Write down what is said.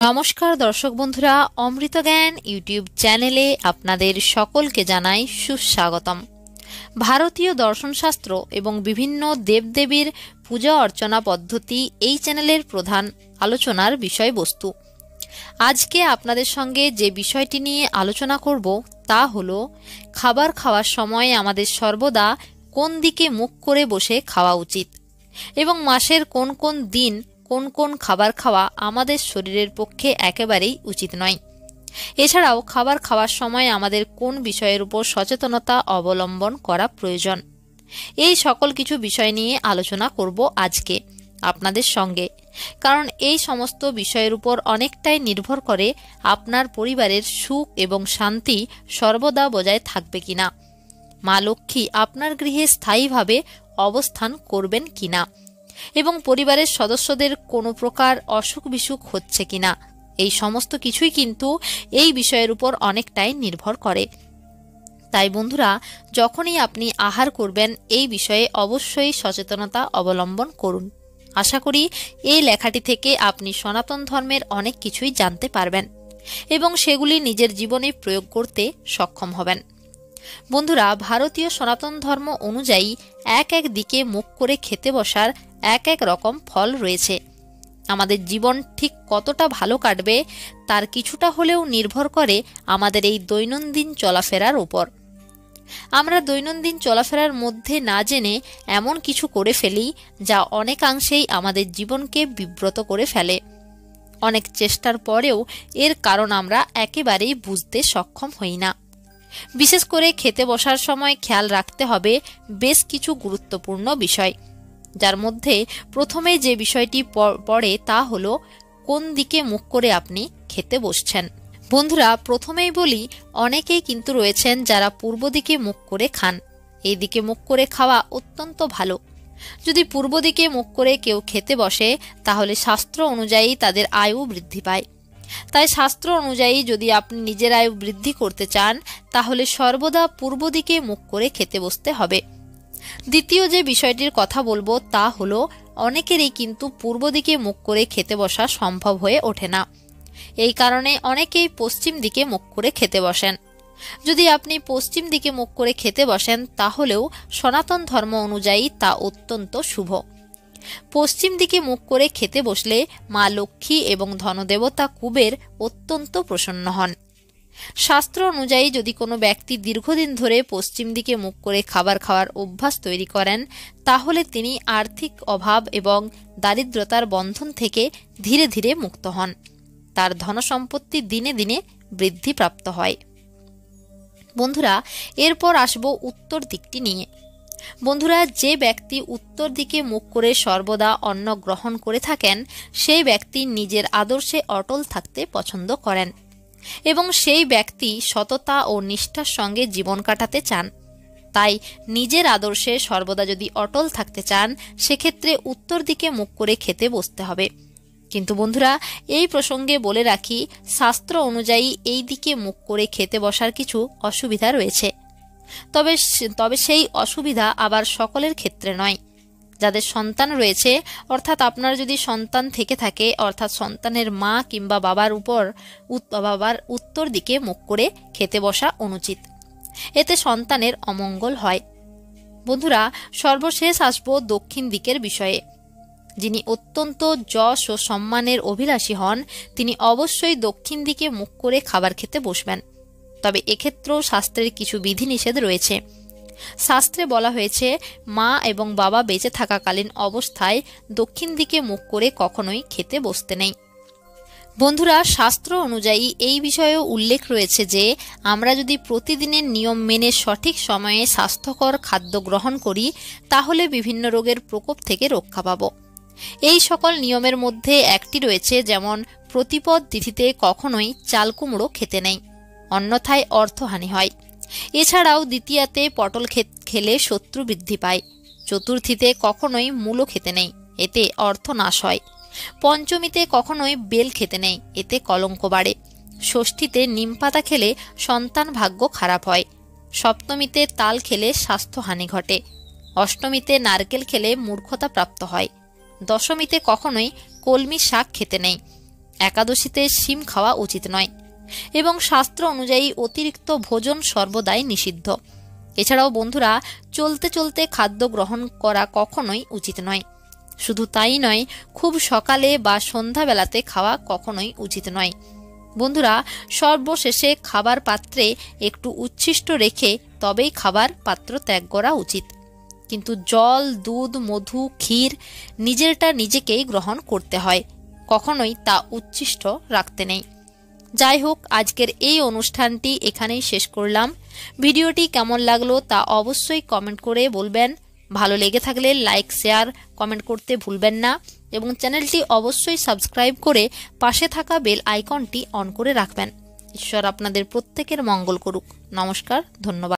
নমস্কার দর্শক বন্ধুরা, অমৃত জ্ঞান ইউটিউব চ্যানেলে আপনাদের সকলকে জানাই সুস্বাগতম। ভারতীয় দর্শনশাস্ত্র এবং বিভিন্ন দেবদেবীর পূজা অর্চনা পদ্ধতি এই চ্যানেলের প্রধান আলোচনার বিষয়বস্তু। আজকে আপনাদের সঙ্গে যে বিষয়টি নিয়ে আলোচনা করব তা হলো খাবার খাওয়ার সময় আমাদের সর্বদা কোন দিকে মুখ করে বসে খাওয়া উচিত এবং মাসের কোন কোন দিন কোন কোন খাবার খাওয়া আমাদের শরীরের পক্ষে একেবারেই উচিত নয়। এছাড়াও খাবার খাওয়ার সময় আমাদের কোন বিষয়ের উপর সচেতনতা অবলম্বন করা প্রয়োজন, এই সকল কিছু বিষয় নিয়ে আলোচনা করব আজকে আপনাদের সঙ্গে। কারণ এই সমস্ত বিষয়ের উপর অনেকটাই নির্ভর করে আপনার পরিবারের সুখ এবং শান্তি সর্বদা বজায় থাকবে কিনা, মা লক্ষ্মী আপনার গৃহে স্থায়ীভাবে অবস্থান করবেন কিনা এবং পরিবারের সদস্যদের কোনো প্রকার অসুখ বিসুখ হচ্ছে কিনা, এই সমস্ত কিছুই কিন্তু এই বিষয়ের উপর অনেকটাই নির্ভর করে। তাই বন্ধুরা, যখনই আপনি আহার করবেন এই বিষয়ে অবশ্যই সচেতনতা অবলম্বন করুন। আশা করি এই লেখাটি থেকে আপনি সনাতন ধর্মের অনেক কিছুই জানতে পারবেন এবং সেগুলি নিজের জীবনে প্রয়োগ করতে সক্ষম হবেন। বন্ধুরা, ভারতীয় সনাতন ধর্ম অনুযায়ী এক এক দিকে মুখ করে খেতে বসার এক এক রকম ফল রয়েছে। আমাদের জীবন ঠিক কতটা ভালো কাটবে তার কিছুটা হলেও নির্ভর করে আমাদের এই দৈনন্দিন চলাফেরার উপর। আমরা দৈনন্দিন চলাফেরার মধ্যে না জেনে এমন কিছু করে ফেলি যা অনেকাংশেই আমাদের জীবনকে বিব্রত করে ফেলে। অনেক চেষ্টার পরেও এর কারণ আমরা একেবারেই বুঝতে সক্ষম হই না। বিশেষ করে খেতে বসার সময় খেয়াল রাখতে হবে বেশ কিছু গুরুত্বপূর্ণ বিষয়, যার মধ্যে প্রথমে যে বিষয়টি পড়ে তা হলো কোন দিকে মুখ করে আপনি খেতে বসছেন। বন্ধুরা, প্রথমেই বলি, অনেকেই কিন্তু রয়েছেন যারা পূর্ব দিকে মুখ করে খান। এই দিকে মুখ করে খাওয়া অত্যন্ত ভালো। যদি পূর্ব দিকে মুখ করে কেউ খেতে বসে তাহলে শাস্ত্র অনুযায়ী তাদের আয়ু বৃদ্ধি পায়। তাই শাস্ত্র অনুযায়ী যদি আপনি নিজের আয়ু বৃদ্ধি করতে চান তাহলে সর্বদা পূর্ব দিকে মুখ করে খেতে বসতে হবে। দ্বিতীয় যে বিষয়টির কথা বলবো তা হলো অনেকেরই কিন্তু পূর্ব দিকে মুখ করে খেতে বসা সম্ভব হয়ে ওঠে না। এই কারণে অনেকেই পশ্চিম দিকে মুখ করে খেতে বসেন। যদি আপনি পশ্চিম দিকে মুখ করে খেতে বসেন তাহলেও সনাতন ধর্ম অনুযায়ী তা অত্যন্ত শুভ। পশ্চিম দিকে মুখ করে খেতে বসলে মা লক্ষ্মী এবং ধনদেবতা কুবের অত্যন্ত প্রসন্ন হন। শাস্ত্র অনুযায়ী যদি কোনো ব্যক্তি দীর্ঘদিন ধরে পশ্চিম দিকে মুখ করে খাবার খাওয়ার অভ্যাস তৈরি করেন তাহলে তিনি আর্থিক অভাব এবং দারিদ্রতার বন্ধন থেকে ধীরে ধীরে মুক্ত হন। তার ধনসম্পত্তি দিনে দিনে বৃদ্ধিপ্রাপ্ত হয়। বন্ধুরা, এরপর আসবো উত্তর দিকটি নিয়ে। বন্ধুরা, যে ব্যক্তি উত্তর দিকে মুখ করে সর্বদা অন্ন গ্রহণ করে থাকেন সেই ব্যক্তি নিজের আদর্শে অটল থাকতে পছন্দ করেন এবং সেই ব্যক্তি সততা ও নিষ্ঠার সঙ্গে জীবন কাটাতে চান। তাই নিজের আদর্শে সর্বদা যদি অটল থাকতে চান সেক্ষেত্রে উত্তর দিকে মুখ করে খেতে বসতে হবে। কিন্তু বন্ধুরা, এই প্রসঙ্গে বলে রাখি, শাস্ত্র অনুযায়ী এই দিকে মুখ করে খেতে বসার কিছু অসুবিধা রয়েছে। তবে সেই অসুবিধা আবার সকলের ক্ষেত্রে নয়। যাদের সন্তান রয়েছে, অর্থাৎ আপনার যদি সন্তান থেকে থাকে, অর্থাৎ সন্তানের মা কিংবা বাবার উত্তর দিকে মুখ করে খেতে বসা অনুচিত। এতে সন্তানের অমঙ্গল হয়। বন্ধুরা, সর্বশেষ আসবো দক্ষিণ দিকের বিষয়ে। যিনি অত্যন্ত যশ ও সম্মানের অভিলাষী হন তিনি অবশ্যই দক্ষিণ দিকে মুখ করে খাবার খেতে বসবেন। তবে এক্ষেত্রেও শাস্ত্রের কিছু বিধিনিষেধ রয়েছে। শাস্ত্রে বলা হয়েছে মা এবং বাবা বেঁচে থাকাকালীন অবস্থায় দক্ষিণ দিকে মুখ করে কখনোই খেতে বসতে নেই। বন্ধুরা, শাস্ত্র অনুযায়ী এই বিষয়েও উল্লেখ রয়েছে যে আমরা যদি প্রতিদিনের নিয়ম মেনে সঠিক সময়ে স্বাস্থ্যকর খাদ্য গ্রহণ করি তাহলে বিভিন্ন রোগের প্রকোপ থেকে রক্ষা পাব। এই সকল নিয়মের মধ্যে একটি রয়েছে, যেমন প্রতিপদ তিথিতে কখনোই চাল কুমড়ো খেতে নেই, অন্যথায় অর্থহানি হয়। এছাড়াও দ্বিতীয়াতে পটল খেলে শত্রু বৃদ্ধি পায়। চতুর্থীতে কখনোই মূলো খেতে নেই, এতে অর্থ নাশ হয়। পঞ্চমীতে কখনোই বেল খেতে নেই, এতে কলঙ্ক বাড়ে। ষষ্ঠীতে নিম পাতা খেলে সন্তান ভাগ্য খারাপ হয়। সপ্তমীতে তাল খেলে স্বাস্থ্যহানি ঘটে। অষ্টমীতে নারকেল খেলে মূর্খতা প্রাপ্ত হয়। দশমীতে কখনোই কলমি শাক খেতে নেই। একাদশীতে শিম খাওয়া উচিত নয় এবং শাস্ত্র অনুযায়ী অতিরিক্ত ভোজন সর্বদাই নিষিদ্ধ। এছাড়াও বন্ধুরা, চলতে চলতে খাদ্য গ্রহণ করা কখনোই উচিত নয়। শুধু তাই নয়, খুব সকালে বা সন্ধ্যাবেলাতে খাওয়া কখনোই উচিত নয়। বন্ধুরা, সর্বশেষে খাবার পাত্রে একটু উচ্ছিষ্ট রেখে তবেই খাবার পাত্র ত্যাগ করা উচিত। কিন্তু জল, দুধ, মধু, ক্ষীর নিজেরটা নিজেকেই গ্রহণ করতে হয়, কখনোই তা উচ্ছিষ্ট রাখতে নেই। যাই হোক, আজকের এই অনুষ্ঠানটি এখানেই শেষ করলাম। ভিডিওটি কেমন লাগলো তা অবশ্যই কমেন্ট করে বলবেন। ভালো লেগে থাকলে লাইক, শেয়ার, কমেন্ট করতে ভুলবেন না এবং চ্যানেলটি অবশ্যই সাবস্ক্রাইব করে পাশে থাকা বেল আইকনটি অন করে রাখবেন। ঈশ্বর আপনাদের প্রত্যেকের মঙ্গল করুক। নমস্কার, ধন্যবাদ।